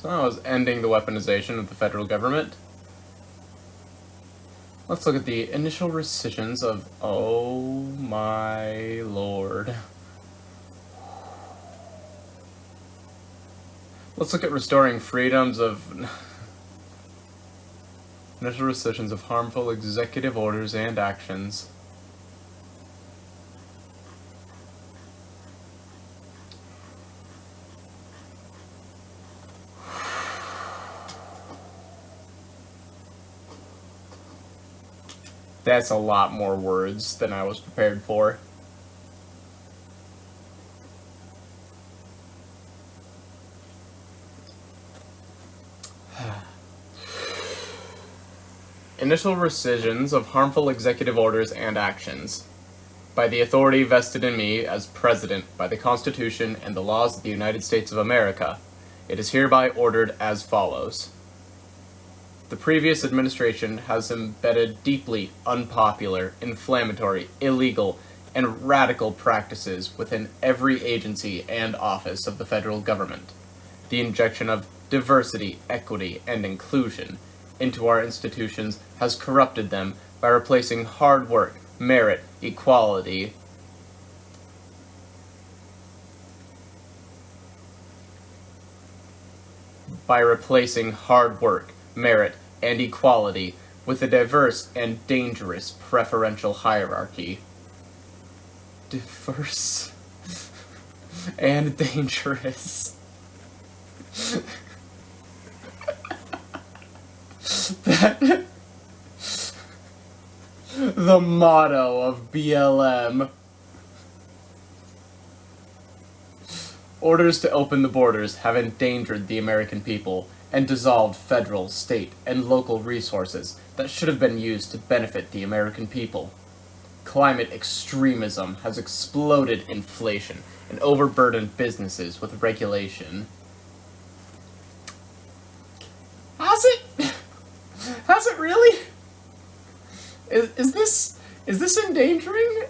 So that was ending the weaponization of the federal government. Let's look at the initial rescissions of... Oh my lord. Let's look at restoring freedoms of... Initial rescissions of harmful executive orders and actions. That's a lot more words than I was prepared for. Initial rescissions of harmful executive orders and actions. By the authority vested in me as President by the Constitution and the laws of the United States of America, it is hereby ordered as follows. The previous administration has embedded deeply unpopular, inflammatory, illegal, and radical practices within every agency and office of the federal government. The injection of diversity, equity, and inclusion into our institutions has corrupted them by replacing hard work, merit, equality, merit, and equality with a diverse and dangerous preferential hierarchy. Diverse and dangerous. That the motto of BLM. Orders to open the borders have endangered the American people and dissolved federal, state, and local resources that should have been used to benefit the American people. Climate extremism has exploded inflation and overburdened businesses with regulation. Has it? Has it really? Is this endangering?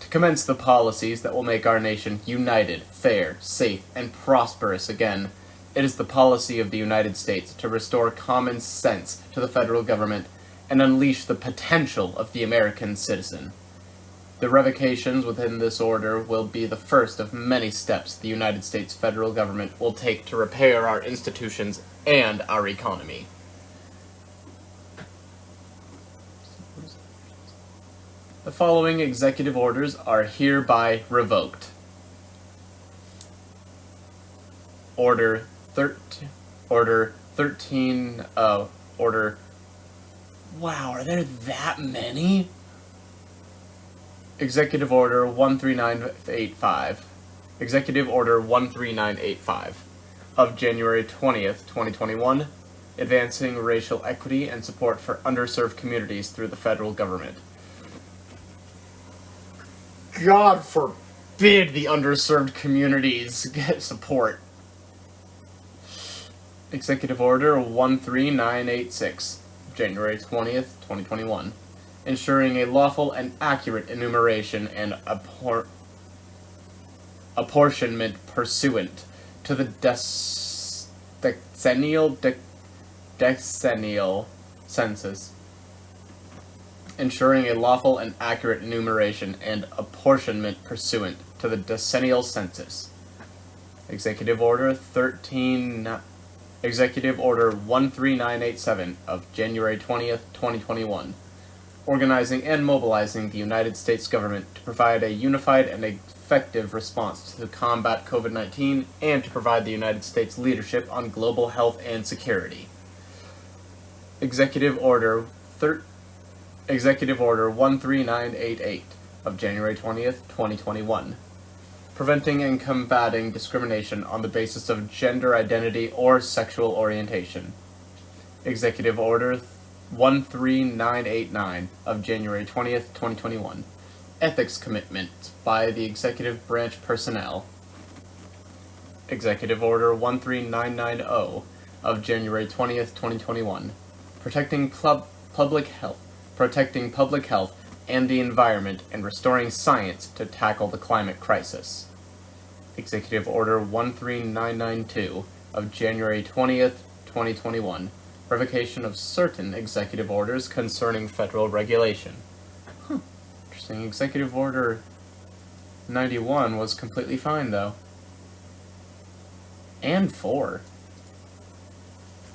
To commence the policies that will make our nation united, fair, safe, and prosperous again, it is the policy of the United States to restore common sense to the federal government and unleash the potential of the American citizen. The revocations within this order will be the first of many steps the United States federal government will take to repair our institutions and our economy. The following executive orders are hereby revoked. Order 13, wow, are there that many? Executive Order 13985. Executive Order 13985 of January 20th, 2021, advancing racial equity and support for underserved communities through the federal government. God forbid the underserved communities get support. Executive Order 13986, January 20th, 2021. Ensuring a lawful and accurate enumeration and apportionment pursuant to the decennial census. Ensuring a lawful and accurate enumeration and apportionment pursuant to the decennial census. Executive Order 13987 of January 20th, 2021. Organizing and mobilizing the United States government to provide a unified and effective response to combat COVID-19 and to provide the United States leadership on global health and security. Executive Order 13988 of January 20th, 2021. Preventing and combating discrimination on the basis of gender identity or sexual orientation. Executive Order 13989 of January 20th, 2021. Ethics commitment by the executive branch personnel. Executive Order 13990 of January 20th, 2021. Protecting public health and the environment and restoring science to tackle the climate crisis. Executive Order 13992 of January 20th, 2021. Revocation of certain executive orders concerning federal regulation. Interesting. Executive Order 91 was completely fine, though. And 4.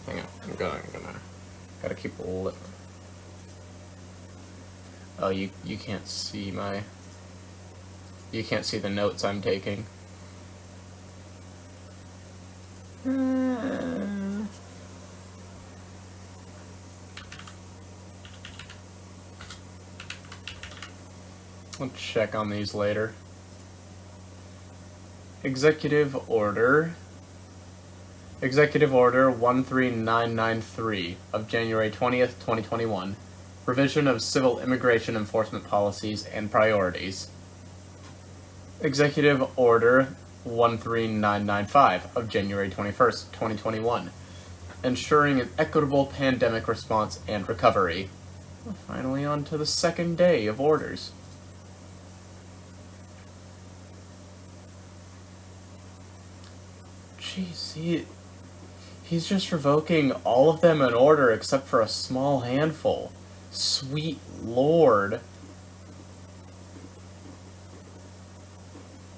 Hang on, I'm gonna gotta keep a lip. Oh, you can't see you can't see the notes I'm taking. I'll check on these later. Executive Order 13993 of January 20th, 2021. Revision of civil immigration enforcement policies and priorities. Executive Order 13995 of January 21st, 2021. Ensuring an equitable pandemic response and recovery. We're finally on to the second day of orders. Jeez, he's just revoking all of them in order except for a small handful. Sweet Lord.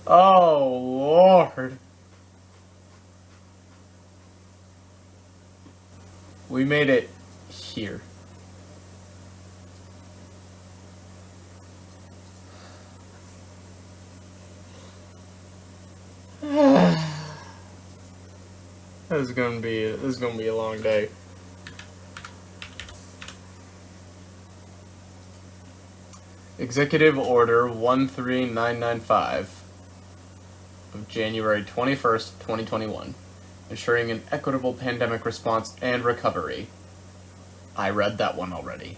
Oh, Lord. We made it here. This is gonna be a long day. Executive Order 13995 of January 21st, 2021. Ensuring an equitable pandemic response and recovery. I read that one already.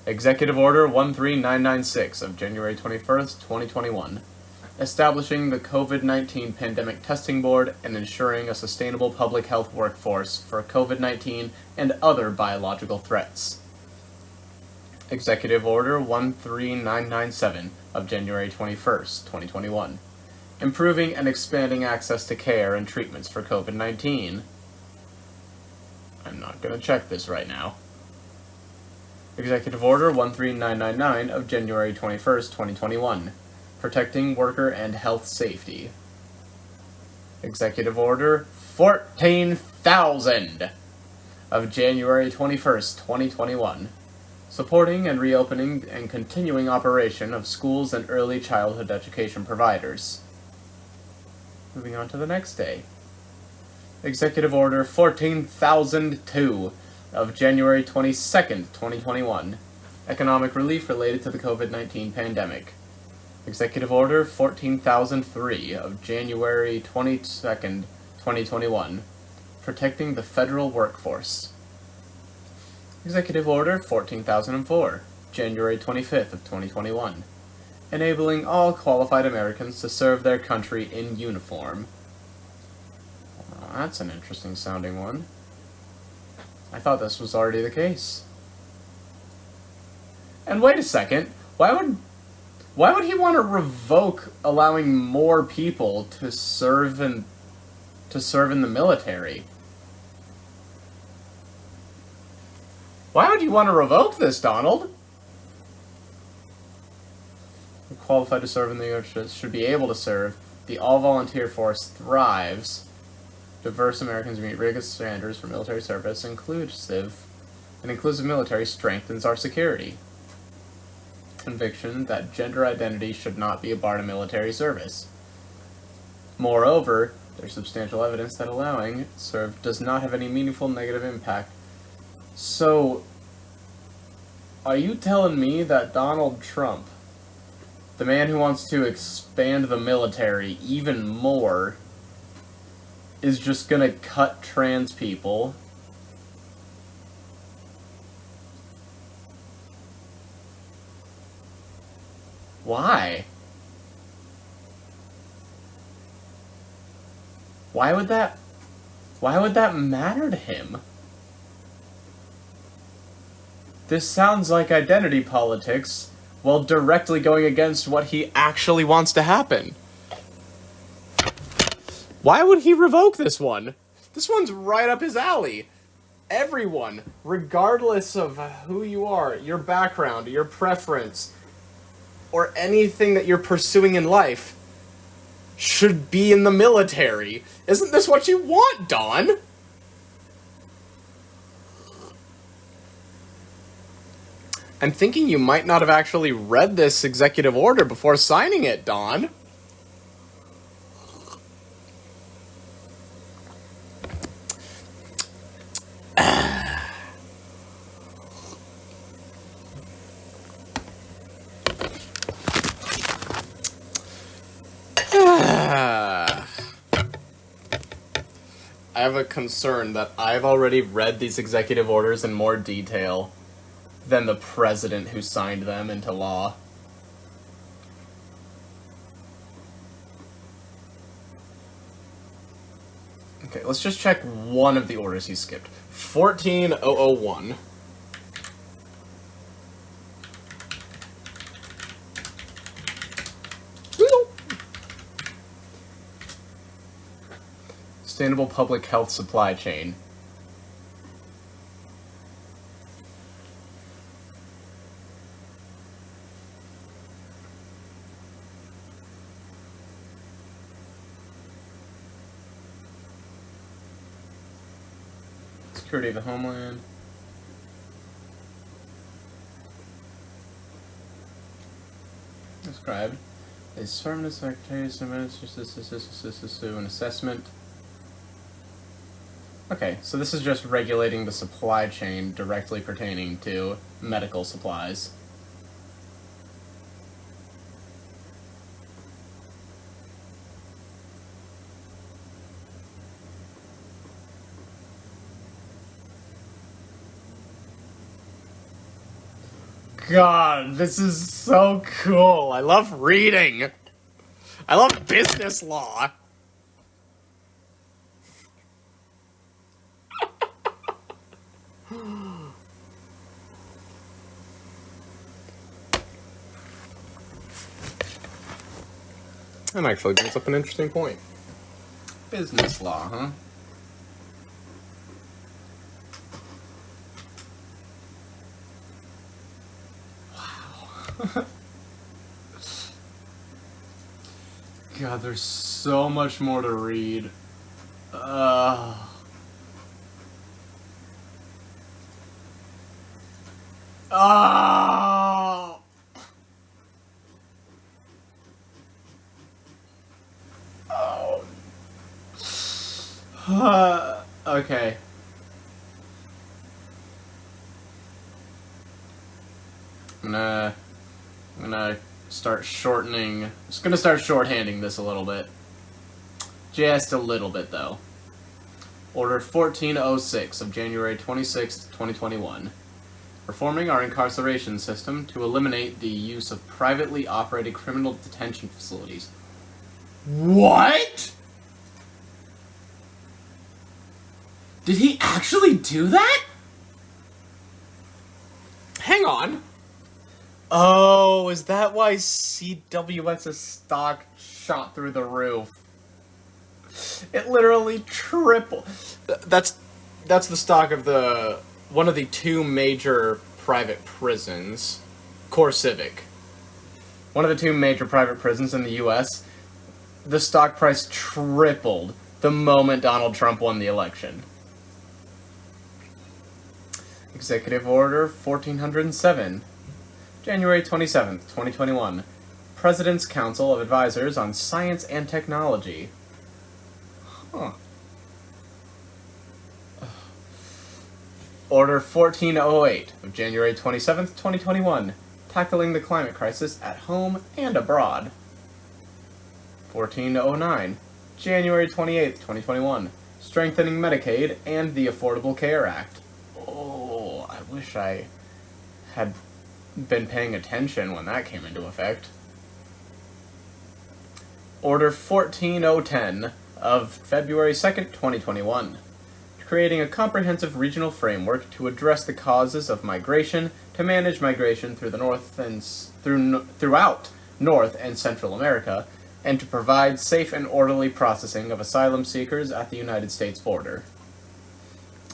Executive Order 13996 of January 21st, 2021. Establishing the COVID-19 Pandemic Testing Board and ensuring a sustainable public health workforce for COVID-19 and other biological threats. Executive Order 13997 of January 21st, 2021. Improving and expanding access to care and treatments for COVID-19. I'm not going to check this right now. Executive Order 13999 of January 21st, 2021. Protecting worker and health safety. Executive Order 14,000 of January 21st, 2021. Supporting and reopening and continuing operation of schools and early childhood education providers. Moving on to the next day. Executive Order 14,002 of January 22nd, 2021. Economic relief related to the COVID-19 pandemic. Executive Order 14,003 of January 22nd, 2021. Protecting the federal workforce. Executive Order 14,004, January 25th of 2021. Enabling all qualified Americans to serve their country in uniform. Oh, that's an interesting sounding one. I thought this was already the case. And wait a second, why would he want to revoke allowing more people to serve in the military? Why would you want to revoke this, Donald? Qualified to serve in the U.S. should be able to serve. The all-volunteer force thrives. Diverse Americans meet rigorous standards for military service. An inclusive military strengthens our security. Conviction that gender identity should not be a bar to military service. Moreover, there's substantial evidence that allowing serve does not have any meaningful negative impact. So, are you telling me that Donald Trump, the man who wants to expand the military even more, is just gonna cut trans people? Why? Why would that matter to him? This sounds like identity politics while directly going against what he actually wants to happen. Why would he revoke this one? This one's right up his alley. Everyone, regardless of who you are, your background, your preference, or anything that you're pursuing in life, should be in the military. Isn't this what you want, Dawn? I'm thinking you might not have actually read this executive order before signing it, Dawn. I have a concern that I've already read these executive orders in more detail than the president who signed them into law. Okay, let's just check one of the orders he skipped. 14001. Sustainable public health supply chain. Security of the Homeland. Described. Is permanent secretaries an assessment. Okay, so this is just regulating the supply chain directly pertaining to medical supplies. God, this is so cool. I love reading. I love business law. That actually brings up an interesting point. Business law, huh? Wow. God, there's so much more to read. Oh. Okay. I'm gonna start shortening. I'm just gonna start shorthanding this a little bit. Just a little bit, though. Order 1406 of January 26th, 2021. Reforming our incarceration system to eliminate the use of privately operated criminal detention facilities. What? Did he actually do that? Hang on. Oh, is that why CWX's stock shot through the roof? It literally tripled. That's the stock of one of the two major private prisons, Core Civic. One of the two major private prisons in the U.S. The stock price tripled the moment Donald Trump won the election. Executive Order 1407, January 27th, 2021. President's Council of Advisors on Science and Technology. Huh. Order 1408 of January 27th, 2021. Tackling the climate crisis at home and abroad. 1409, January 28th, 2021. Strengthening Medicaid and the Affordable Care Act. Oh, I wish I had been paying attention when that came into effect. Order 14010 of February 2nd, 2021. Creating a comprehensive regional framework to address the causes of migration, to manage migration through the throughout North and Central America, and to provide safe and orderly processing of asylum seekers at the United States border.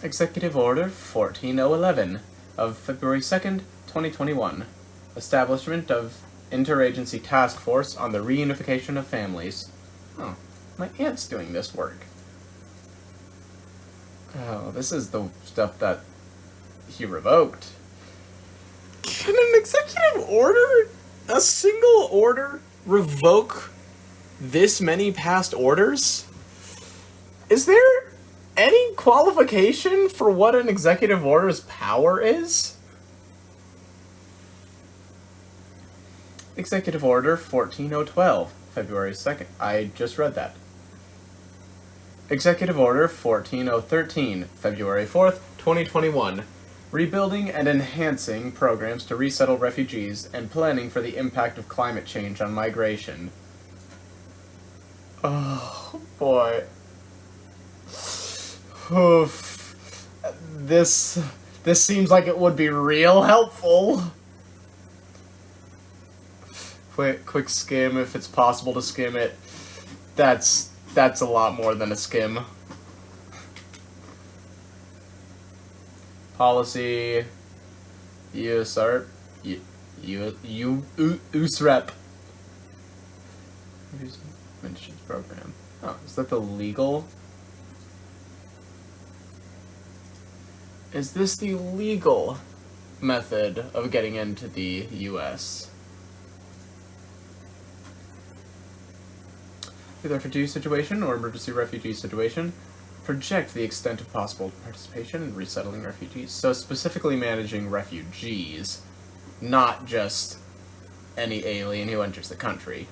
Executive Order 14011 of February 2nd, 2021. Establishment of Interagency Task Force on the Reunification of Families. Oh, my aunt's doing this work. Oh, this is the stuff that he revoked. Can an executive order, a single order, revoke this many past orders? Is there any qualification for what an executive order's power is? Executive Order 14012, February 2nd. I just read that. Executive Order 14013, February 4th, 2021. Rebuilding and enhancing programs to resettle refugees and planning for the impact of climate change on migration. Oh, boy. Oof. This seems like it would be real helpful. Quick skim, if it's possible to skim it. That's a lot more than a skim. Policy, USRP, USREP. Mentions program. Oh, is that the legal? Is this the legal method of getting into the U.S.? With the refugee situation or emergency refugee situation, project the extent of possible participation in resettling refugees. So specifically managing refugees, not just any alien who enters the country.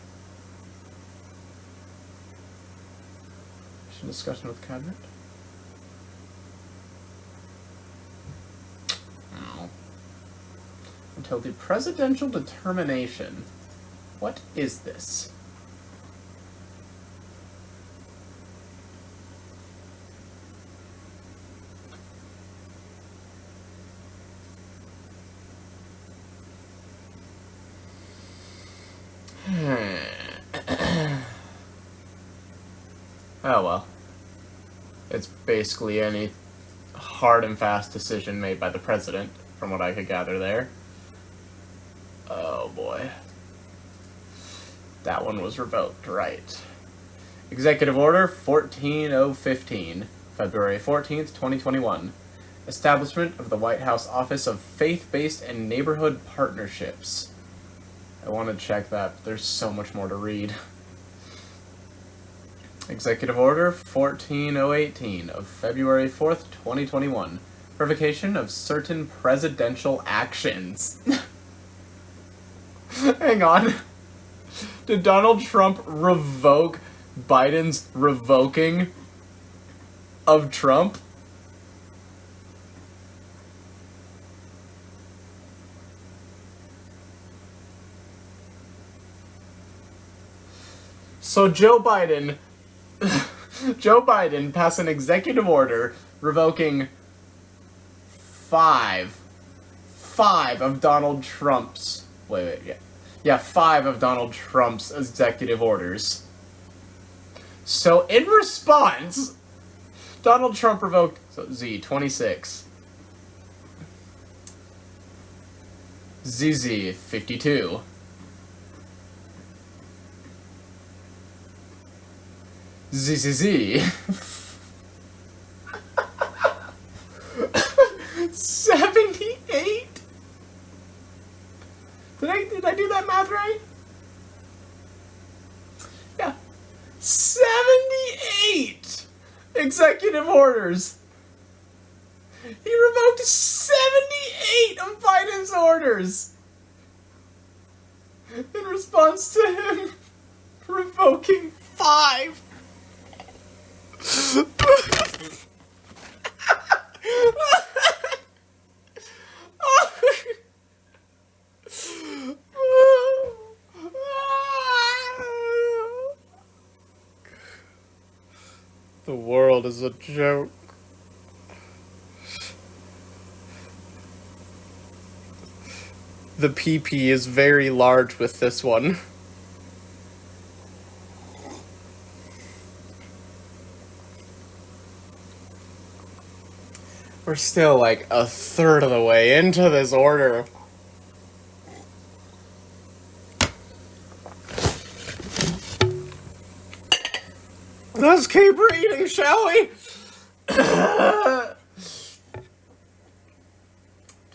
Discussion with cabinet. Oh. Until the presidential determination. What is this? Oh well. It's basically any hard and fast decision made by the president, from what I could gather there. Oh boy. That one was revoked, right. Executive Order 14015, February 14th, 2021. Establishment of the White House Office of Faith-Based and Neighborhood Partnerships. I want to check that. There's so much more to read. Executive Order 14018 of February 4th, 2021. Revocation of certain presidential actions. Hang on. Did Donald Trump revoke Biden's revoking of Trump? So Joe Biden passed an executive order revoking five of Donald Trump's, five of Donald Trump's executive orders. So in response, Donald Trump revoked Z26, ZZ52, ZZZ, 78? Did I do that math right? Yeah. 78 executive orders. He revoked 78 of Biden's orders in response to him revoking 5. The world is a joke. The PP is very large with this one. We're still like a third of the way into this order. Let's keep reading, shall we?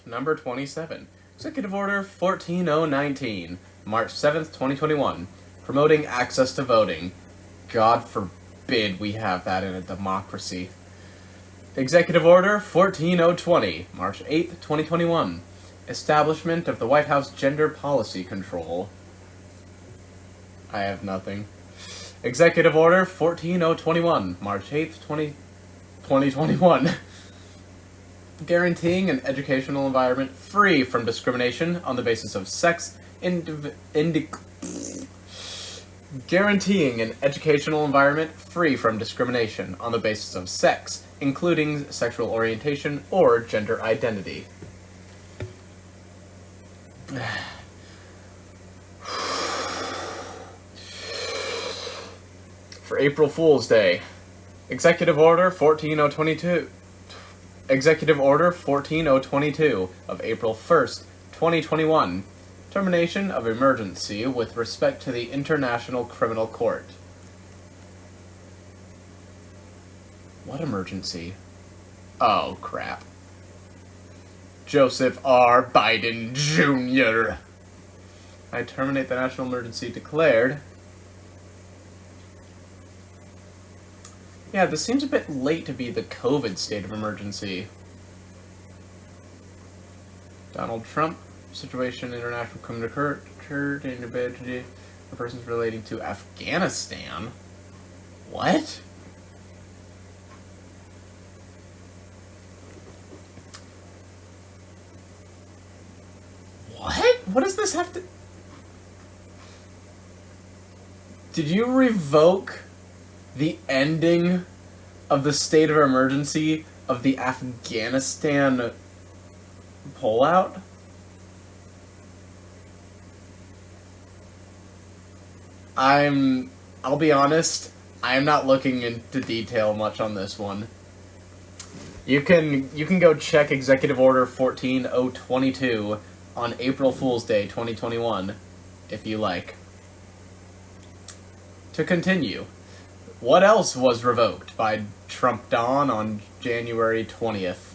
Number 27. Executive Order 14019, March 7th, 2021. Promoting access to voting. God forbid we have that in a democracy. Executive Order 14020, March 8th, 2021. Establishment of the White House Gender Policy Control. I have nothing. Executive Order 14021, March 8th, 2021. Guaranteeing an educational environment free from discrimination on the basis of sex, guaranteeing an educational environment free from discrimination on the basis of sex, including sexual orientation or gender identity. For April Fool's Day, Executive Order 14022. Executive Order 14022 of April 1st, 2021. Termination of emergency with respect to the International Criminal Court. What emergency? Oh, crap. Joseph R. Biden Jr. I terminate the national emergency declared. Yeah, this seems a bit late to be the COVID state of emergency. Donald Trump, situation international criminal court, individual for persons relating to Afghanistan. What? What? What does this have to... Did you revoke the ending of the state of emergency of the Afghanistan pullout? I'll be honest, I'm not looking into detail much on this one. You can go check Executive Order 14022 on April Fool's Day 2021 if you like. To continue, what else was revoked by Trump Dawn on January 20th?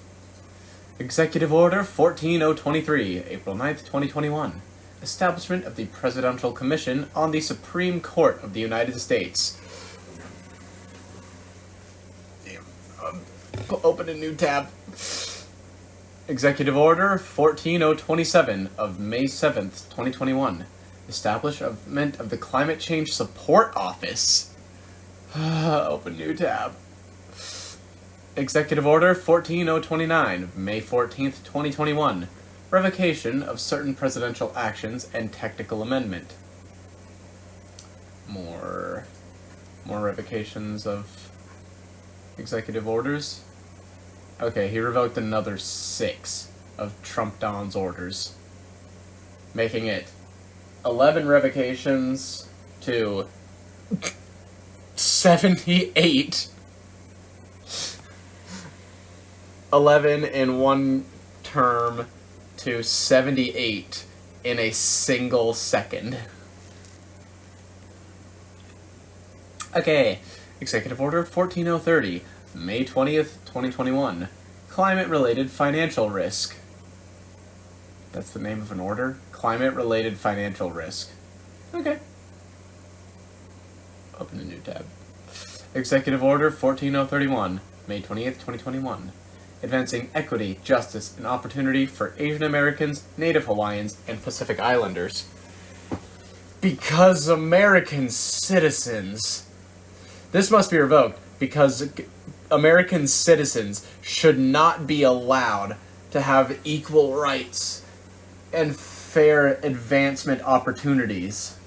Executive Order 14023, April 9th, 2021. Establishment of the Presidential Commission on the Supreme Court of the United States. Damn. Open a new tab. Executive Order 14027 of May 7th, 2021. Establishment of the Climate Change Support Office. Open new tab. Executive Order 14029 of May 14th, 2021. Revocation of certain presidential actions and technical amendment. More revocations of executive orders. Okay, he revoked another 6 of Trump Dawn's orders, making it 11 revocations to 78. 11 in one term to 78 in a single second. Okay, Executive Order 14030, May 20th, 2021. Climate-related financial risk. That's the name of an order? Climate-related financial risk. Okay. Open a new tab. Executive Order 14031, May 20th, 2021. Advancing equity, justice, and opportunity for Asian Americans, Native Hawaiians, and Pacific Islanders. Because American citizens... This must be revoked because American citizens should not be allowed to have equal rights and fair advancement opportunities.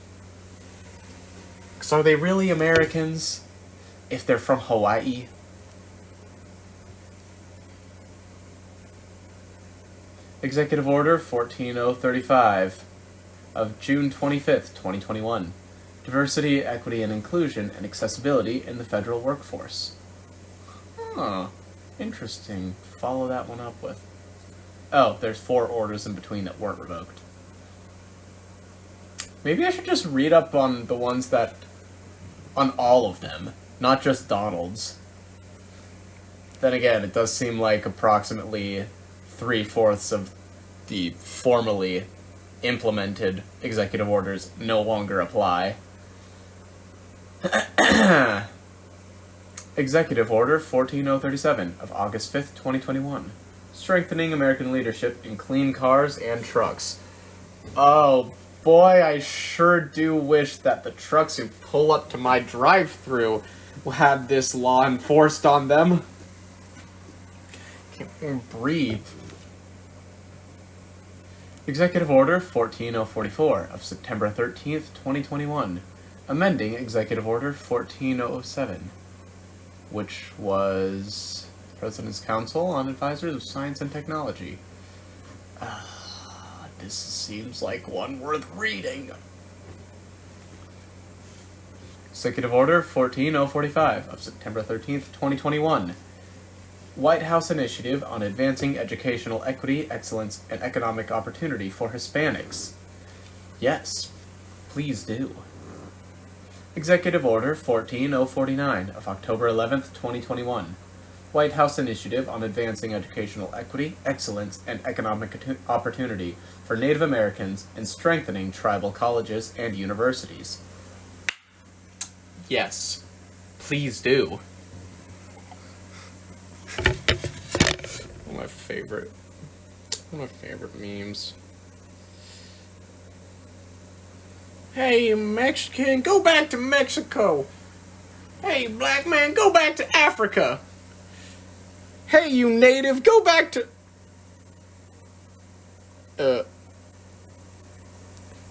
So are they really Americans if they're from Hawaii? Executive Order 14035 of June 25th, 2021. Diversity, equity, and inclusion and accessibility in the federal workforce. Huh. Interesting. Follow that one up with. Oh, there's 4 orders in between that weren't revoked. Maybe I should just read up on the ones that... on all of them, not just Donald's. Then again, it does seem like approximately 3/4 of the formally implemented executive orders no longer apply. Executive Order 14037 of August 5th, 2021. Strengthening American leadership in clean cars and trucks. Oh boy, I sure do wish that the trucks who pull up to my drive-thru had this law enforced on them. Can't even breathe. Executive Order 14044 of September 13th, 2021. Amending Executive Order 14007, which was President's Council on Advisors of Science and Technology. This seems like one worth reading. Executive Order 14045 of September 13th, 2021. White House Initiative on Advancing Educational Equity, Excellence, and Economic Opportunity for Hispanics. Yes, please do. Executive Order 14049 of October 11th, 2021. White House Initiative on Advancing Educational Equity, Excellence, and Economic Opportunity for Native Americans and Strengthening Tribal Colleges and Universities. Yes, please do. One of my favorite memes. Hey, Mexican, go back to Mexico. Hey, black man, go back to Africa. Hey, you native, go back to...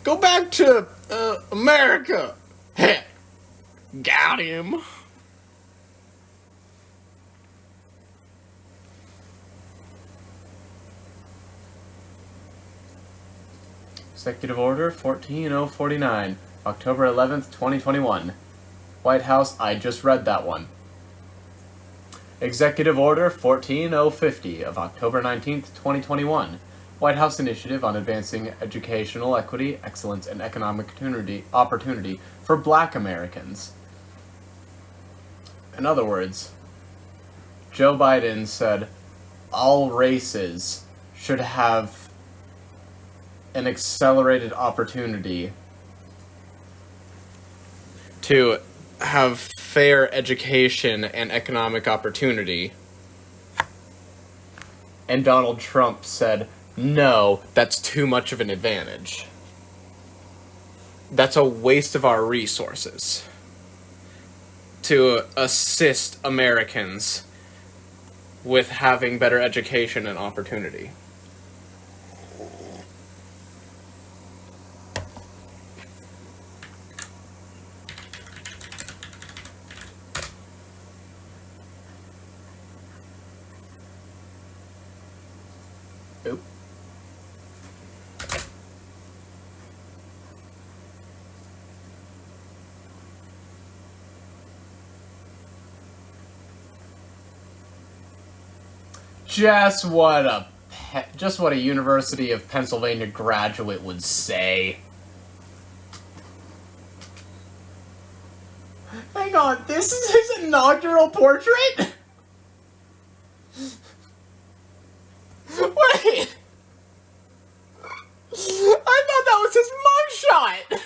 Go back to, America. Heh. Got him. Executive Order 14049, October 11th, 2021. White House, I just read that one. Executive Order 14050 of October 19th, 2021. White House Initiative on Advancing Educational Equity, Excellence, and Economic Opportunity for Black Americans. In other words, Joe Biden said all races should have an accelerated opportunity to have fair education and economic opportunity. And Donald Trump said, no, that's too much of an advantage. That's a waste of our resources to assist Americans with having better education and opportunity. Oop. Just what a University of Pennsylvania graduate would say. Hang on, this is his inaugural portrait? Wait! I thought that was his mugshot!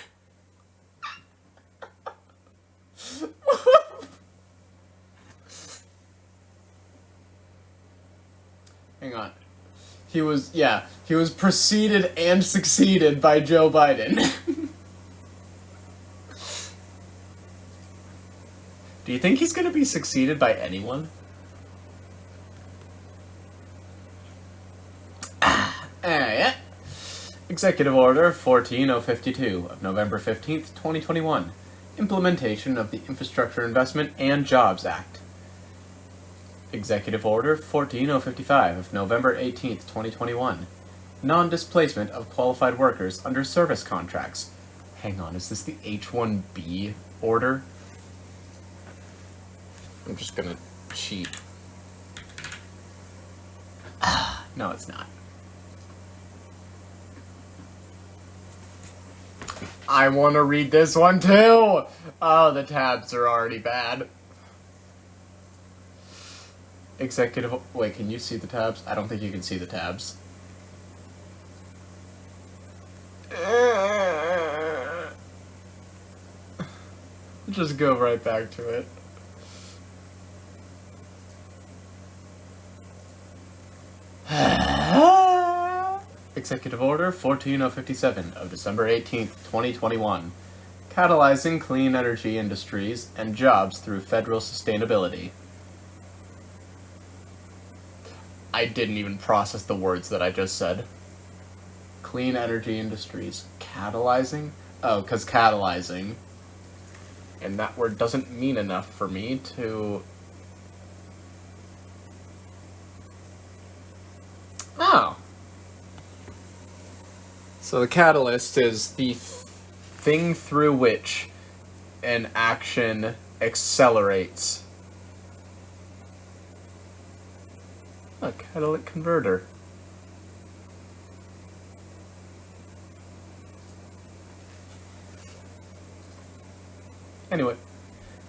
Hang on. He was preceded and succeeded by Joe Biden. Do you think he's gonna be succeeded by anyone? Yeah. Executive Order 14052 of November 15th, 2021. Implementation of the Infrastructure Investment and Jobs Act. Executive Order 14055 of November 18th, 2021. Non-displacement of qualified workers under service contracts. Hang on, is this the H-1B order? I'm just gonna cheat. No, it's not. I want to read this one too! Oh, the tabs are already bad. Executive... Wait, can you see the tabs? I don't think you can see the tabs. Just go right back to it. Executive Order 14057 of December 18th, 2021. Catalyzing clean energy industries and jobs through federal sustainability. I didn't even process the words that I just said. Clean energy industries. Catalyzing? Oh, because catalyzing. And that word doesn't mean enough for me to... Oh. So the catalyst is the thing through which an action accelerates. A catalytic converter. Anyway,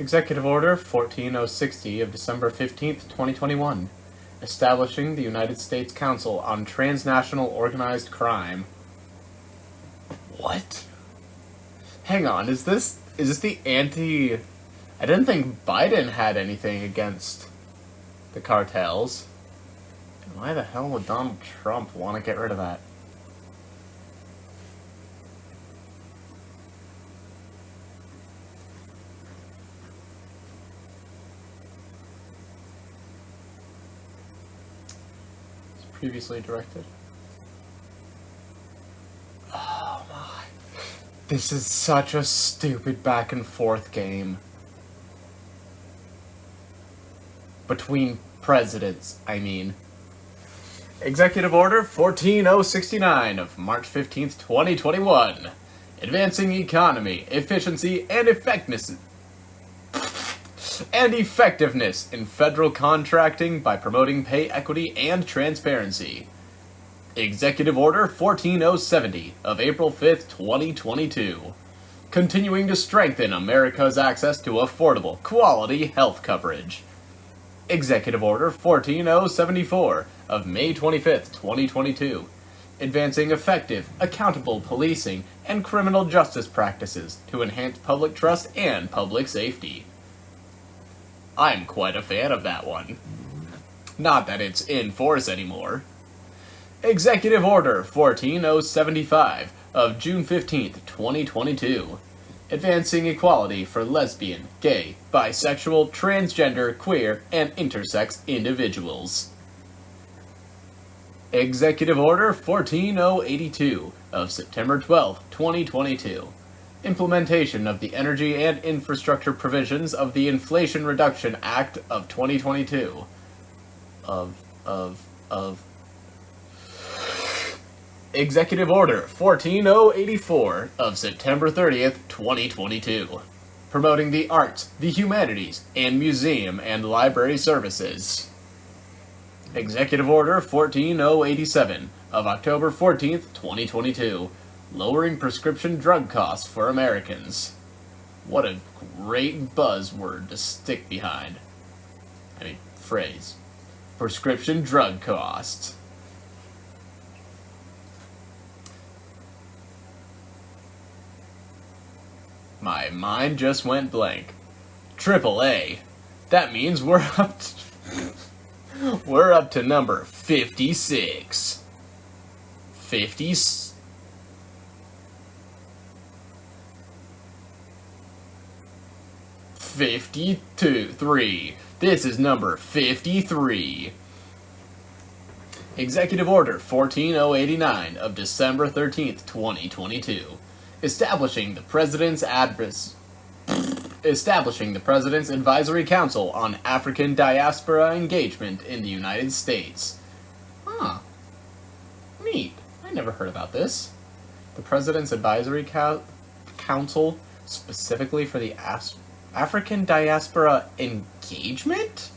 Executive Order 14060 of December 15th, 2021, establishing the United States Council on Transnational Organized Crime. What? Hang on, is this the anti... I didn't think Biden had anything against the cartels. And why the hell would Donald Trump want to get rid of that? Previously directed. Oh my. This is such a stupid back and forth game. Between presidents, I mean. Executive Order 14069 of March 15th, 2021. Advancing economy, efficiency, and effectiveness in federal contracting by promoting pay equity and transparency. Executive Order 14070 of April 5th, 2022. Continuing to strengthen America's access to affordable, quality health coverage. Executive Order 14074 of May 25th, 2022. Advancing effective, accountable policing and criminal justice practices to enhance public trust and public safety. I'm quite a fan of that one. Not that it's in force anymore. Executive Order 14075 of June 15th, 2022. Advancing equality for lesbian, gay, bisexual, transgender, queer, and intersex individuals. Executive Order 14082 of September 12th, 2022. Implementation of the energy and infrastructure provisions of the Inflation Reduction Act of 2022. Executive Order 14084 of September 30th, 2022. Promoting the arts, the humanities, and museum and library services. Executive Order 14087 of October 14th, 2022. Lowering prescription drug costs for Americans. What a great buzzword to stick behind. I mean, phrase. Prescription drug costs. My mind just went blank. AAA. That means we're up to number 56. 53. This is number 53. Executive Order 14089 of December 13th, 2022. Establishing the President's Advisory Council on African Diaspora Engagement in the United States. Huh. Neat. I never heard about this. The President's Advisory Council specifically for the African Diaspora Engagement?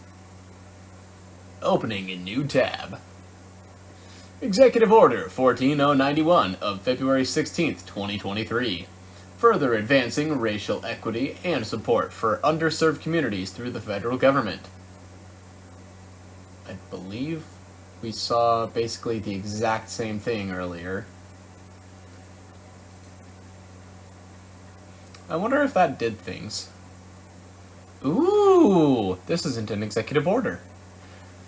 Opening a new tab. Executive Order 14091 of February 16th, 2023. Further advancing racial equity and support for underserved communities through the federal government. I believe we saw basically the exact same thing earlier. I wonder if that did things. Ooh, this isn't an executive order.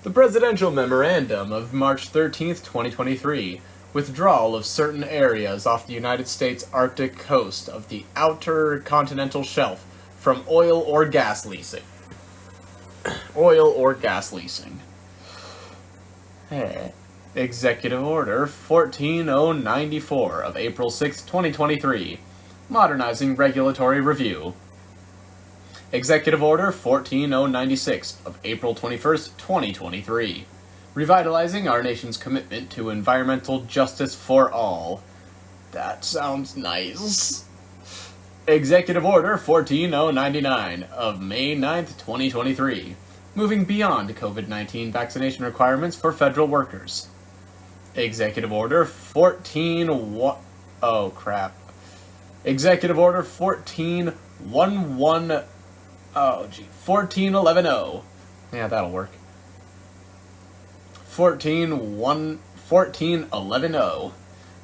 The Presidential Memorandum of March 13th, 2023, withdrawal of certain areas off the United States Arctic coast of the outer continental shelf from oil or gas leasing. Oil or gas leasing. Executive Order 14094 of April 6, 2023, modernizing regulatory review. Executive Order 14096 of April 21st, 2023, revitalizing our nation's commitment to environmental justice for all. That sounds nice. Executive Order 14099 of May 9th, 2023, moving beyond COVID-19 vaccination requirements for federal workers. Executive Order 14110. Yeah, that'll work. 14110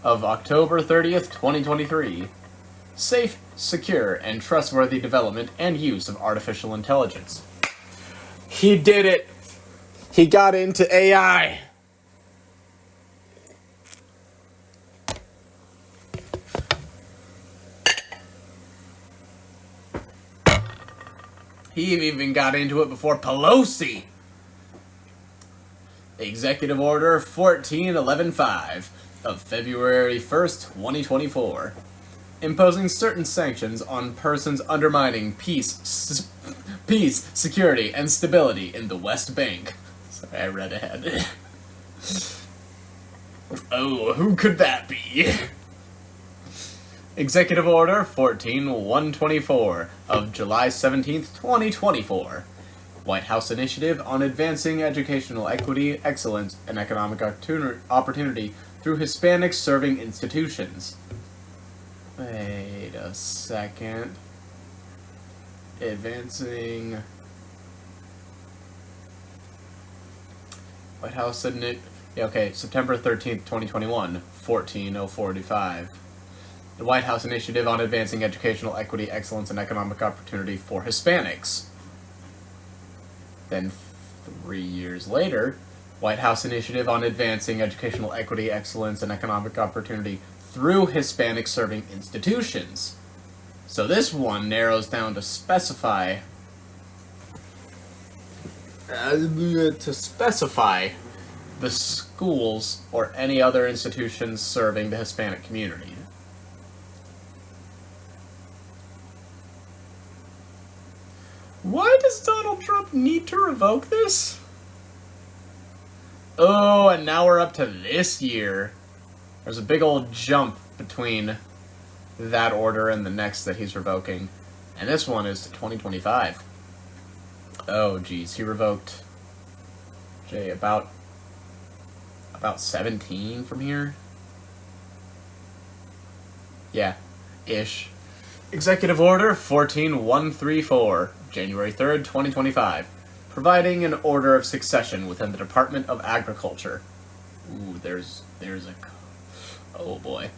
of October 30th, 2023. Safe, secure, and trustworthy development and use of artificial intelligence. He did it! He got into AI! He even got into it before Pelosi. Executive Order 14115 of February 1st, 2024. Imposing certain sanctions on persons undermining peace, security, and stability in the West Bank. Sorry, I read ahead. Oh, who could that be? Executive Order 14124 of July 17th, 2024. White House Initiative on Advancing Educational Equity, Excellence, and Economic Opportunity through Hispanic Serving Institutions. Wait a second. Advancing... White House Initiative... Yeah, okay, September 13th, 2021, 14045. The White House Initiative on Advancing Educational Equity, Excellence, and Economic Opportunity for Hispanics. Then, 3 years later, White House Initiative on Advancing Educational Equity, Excellence, and Economic Opportunity through Hispanic Serving Institutions. So this one narrows down to specify the schools or any other institutions serving the Hispanic community. Why does Donald Trump need to revoke this? Oh, and now we're up to this year. There's a big old jump between that order and the next that he's revoking. And this one is to 2025. Oh, geez. He revoked... about 17 from here? Yeah. Ish. Executive Order 14134, January 3rd, 2025. Providing an order of succession within the Department of Agriculture. Ooh, there's a... Oh, boy.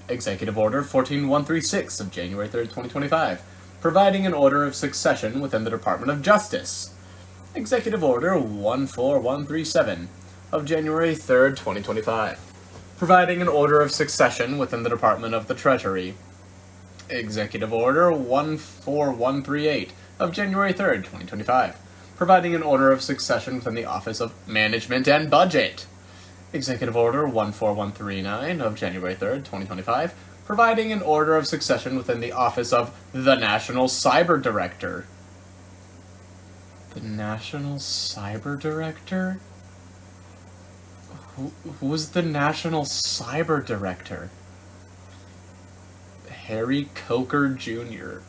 Executive Order 14136 of January 3rd, 2025. Providing an order of succession within the Department of Justice. Executive Order 14137 of January 3rd, 2025. Providing an order of succession within the Department of the Treasury. Executive Order 14138 of January 3rd, 2025. Providing an order of succession within the Office of Management and Budget. Executive Order 14139 of January 3rd, 2025. Providing an order of succession within the Office of the National Cyber Director. The National Cyber Director? Who was the National Cyber Director? Harry Coker Jr.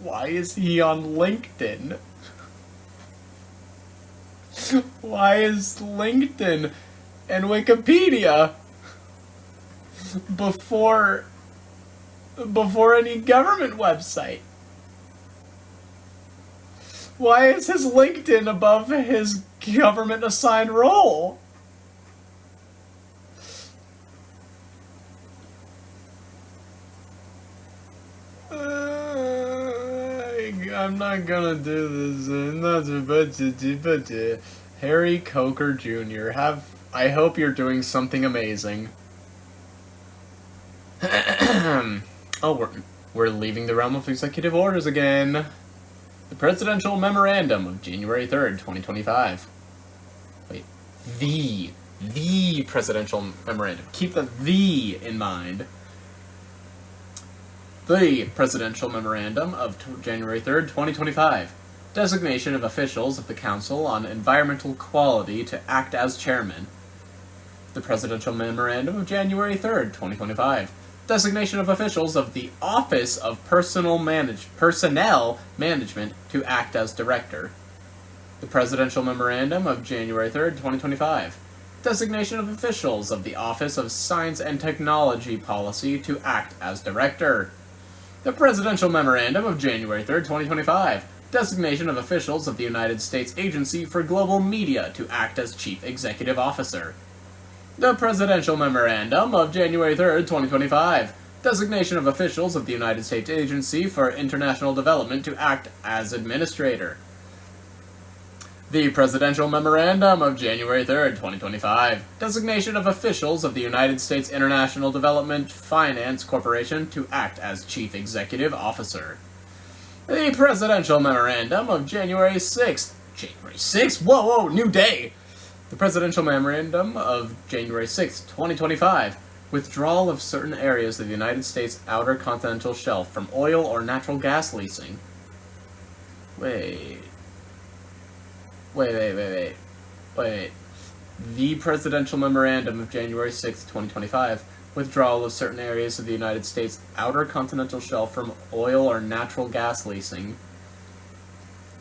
Why is he on LinkedIn? Why is LinkedIn and Wikipedia before any government website? Why is his LinkedIn above his government assigned role? I'm not gonna do this. Harry Coker Jr. I hope you're doing something amazing. Oh, we're leaving the realm of executive orders again. The Presidential Memorandum of January 3rd, 2025. Wait, the Presidential Memorandum. Keep the in mind. The Presidential Memorandum of January 3rd, 2025. Designation of officials of the Council on Environmental Quality to act as chairman. The Presidential Memorandum of January 3rd, 2025. Designation of officials of the Office of Personnel Management to act as director. The Presidential Memorandum of January 3rd, 2025. Designation of officials of the Office of Science and Technology Policy to act as director. The Presidential Memorandum of January 3rd, 2025. Designation of officials of the United States Agency for Global Media to act as Chief Executive Officer. The Presidential Memorandum of January 3rd, 2025. Designation of officials of the United States Agency for International Development to act as Administrator. The Presidential Memorandum of January 3rd, 2025. Designation of officials of the United States International Development Finance Corporation to act as Chief Executive Officer. The Presidential Memorandum of January 6th. January 6th? Whoa, new day! The Presidential Memorandum of January 6th, 2025. Withdrawal of certain areas of the United States outer continental shelf from oil or natural gas leasing. Wait. The Presidential Memorandum of January 6th, 2025. Withdrawal of certain areas of the United States outer continental shelf from oil or natural gas leasing.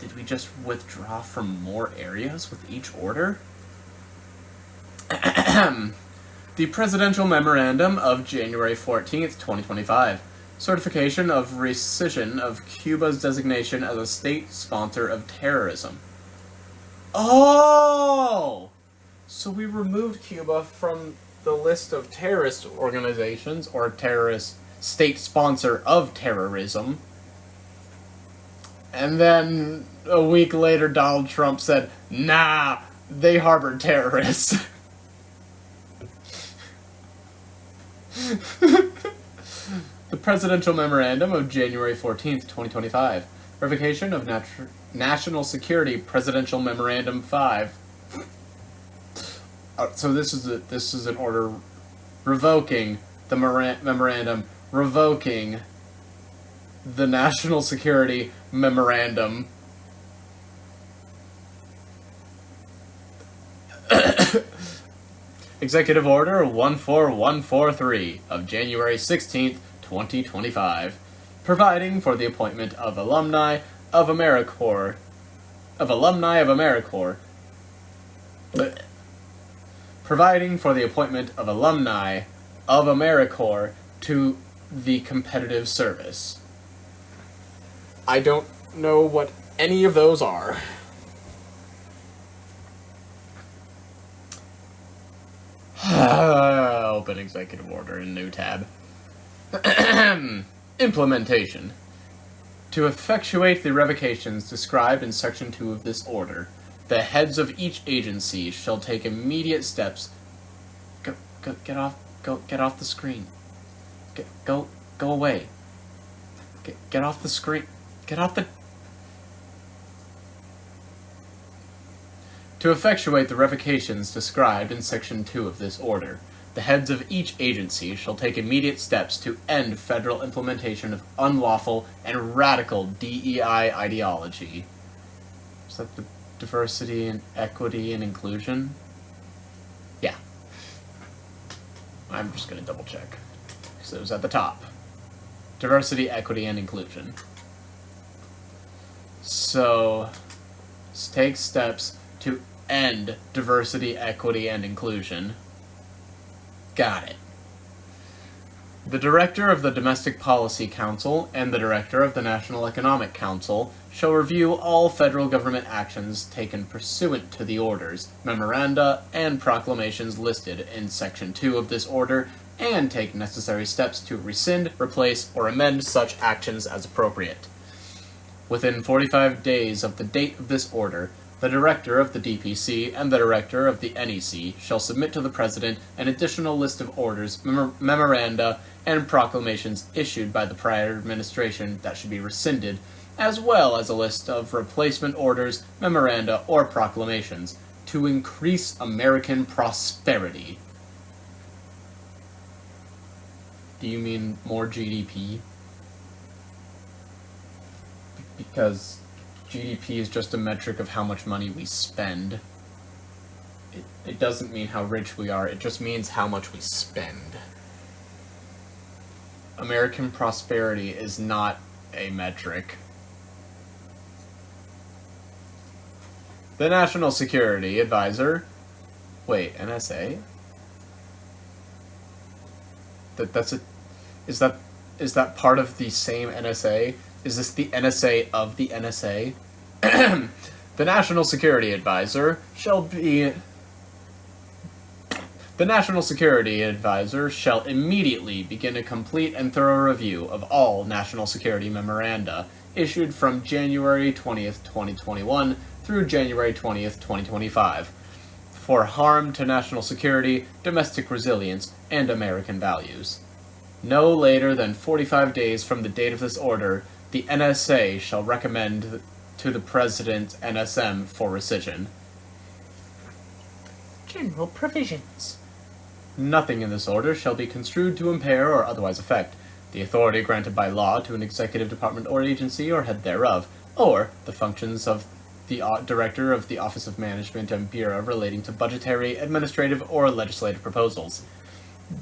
Did we just withdraw from more areas with each order? The Presidential Memorandum of January 14th, 2025. Certification of rescission of Cuba's designation as a state sponsor of terrorism. Oh! So we removed Cuba from the list of terrorist organizations, or terrorist state sponsor of terrorism. And then a week later, Donald Trump said, nah, they harbor terrorists. The Presidential Memorandum of January 14th, 2025. Revocation of National Security Presidential Memorandum 5. So this is an order revoking the memorandum, revoking the National Security Memorandum. Executive Order 14143 of January 16th, 2025, providing for the appointment of alumni of AmeriCorps, providing for the appointment of alumni of AmeriCorps to the competitive service. I don't know what any of those are. Open executive order in new tab. Implementation. To effectuate the revocations described in Section 2 of this order, the heads of each agency shall take immediate steps. Get off the screen. Go away. Get off the screen. Get off the... To effectuate the revocations described in Section 2 of this order, the heads of each agency shall take immediate steps to end federal implementation of unlawful and radical DEI ideology. Is that the diversity and equity and inclusion? Yeah. I'm just going to double check, because it was at the top. Diversity, equity, and inclusion. So, take steps to end diversity, equity, and inclusion. Got it. The Director of the Domestic Policy Council and the Director of the National Economic Council shall review all federal government actions taken pursuant to the orders, memoranda, and proclamations listed in Section 2 of this order, and take necessary steps to rescind, replace, or amend such actions as appropriate. Within 45 days of the date of this order, the Director of the DPC and the Director of the NEC shall submit to the President an additional list of orders, memoranda, and proclamations issued by the prior administration that should be rescinded, as well as a list of replacement orders, memoranda, or proclamations to increase American prosperity. Do you mean more GDP? Because GDP is just a metric of how much money we spend. It doesn't mean how rich we are, it just means how much we spend. American prosperity is not a metric. The National Security Advisor... Wait, NSA? Is that part of the same NSA? Is this the NSA of the NSA? The National Security Advisor shall immediately begin a complete and thorough review of all national security memoranda issued from January 20th, 2021 through January 20th, 2025 for harm to national security, domestic resilience, and American values. No later than 45 days from the date of this order, the NSA shall recommend to the President NSM for rescission. General provisions. Nothing in this order shall be construed to impair or otherwise affect the authority granted by law to an executive department or agency or head thereof, or the functions of the Director of the Office of Management and Bureau relating to budgetary, administrative, or legislative proposals.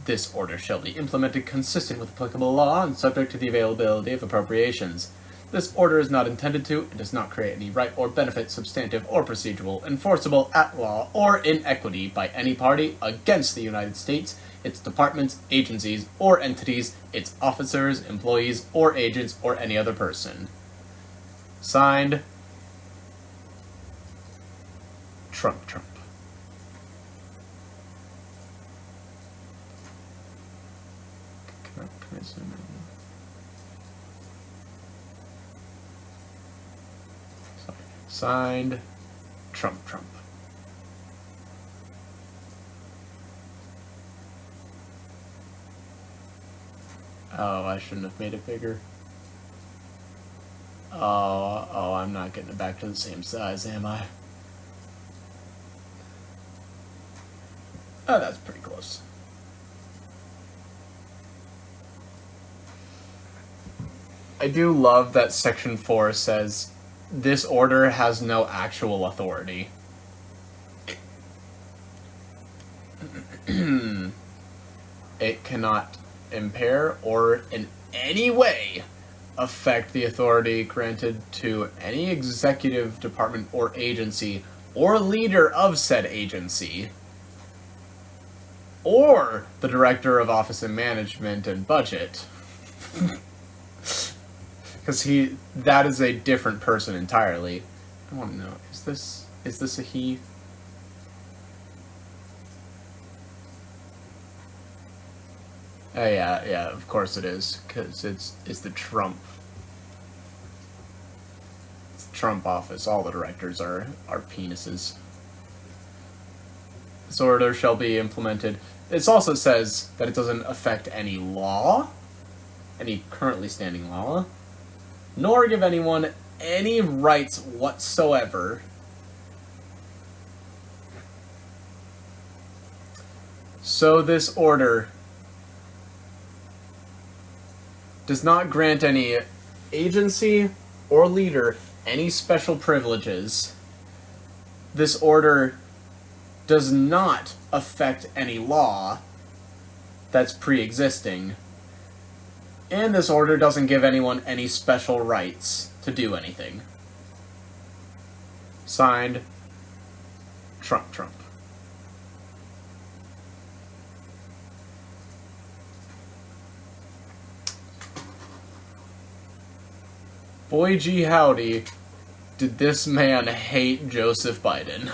This order shall be implemented consistent with applicable law and subject to the availability of appropriations. This order is not intended to and does not create any right or benefit, substantive or procedural, enforceable at law or in equity by any party against the United States, its departments, agencies, or entities, its officers, employees, or agents, or any other person. Signed, Trump. Can I zoom in? Sorry. Signed, Trump. Oh, I shouldn't have made it bigger. Oh, I'm not getting it back to the same size, am I? Oh, that's pretty close. I do love that Section 4 says, this order has no actual authority. It cannot impair or in any way affect the authority granted to any executive department or agency or leader of said agency, or the Director of Office of Management and Budget. Because that is a different person entirely. I want to know, is this a he? Oh yeah, of course it is, because it's the Trump. It's the Trump office. All the directors are penises. This order shall be implemented. This also says that it doesn't affect any law, any currently standing law, nor give anyone any rights whatsoever. So this order does not grant any agency or leader any special privileges. This order does not affect any law that's pre-existing. And this order doesn't give anyone any special rights to do anything. Signed, Trump, Trump. Boy gee howdy, did this man hate Joseph Biden.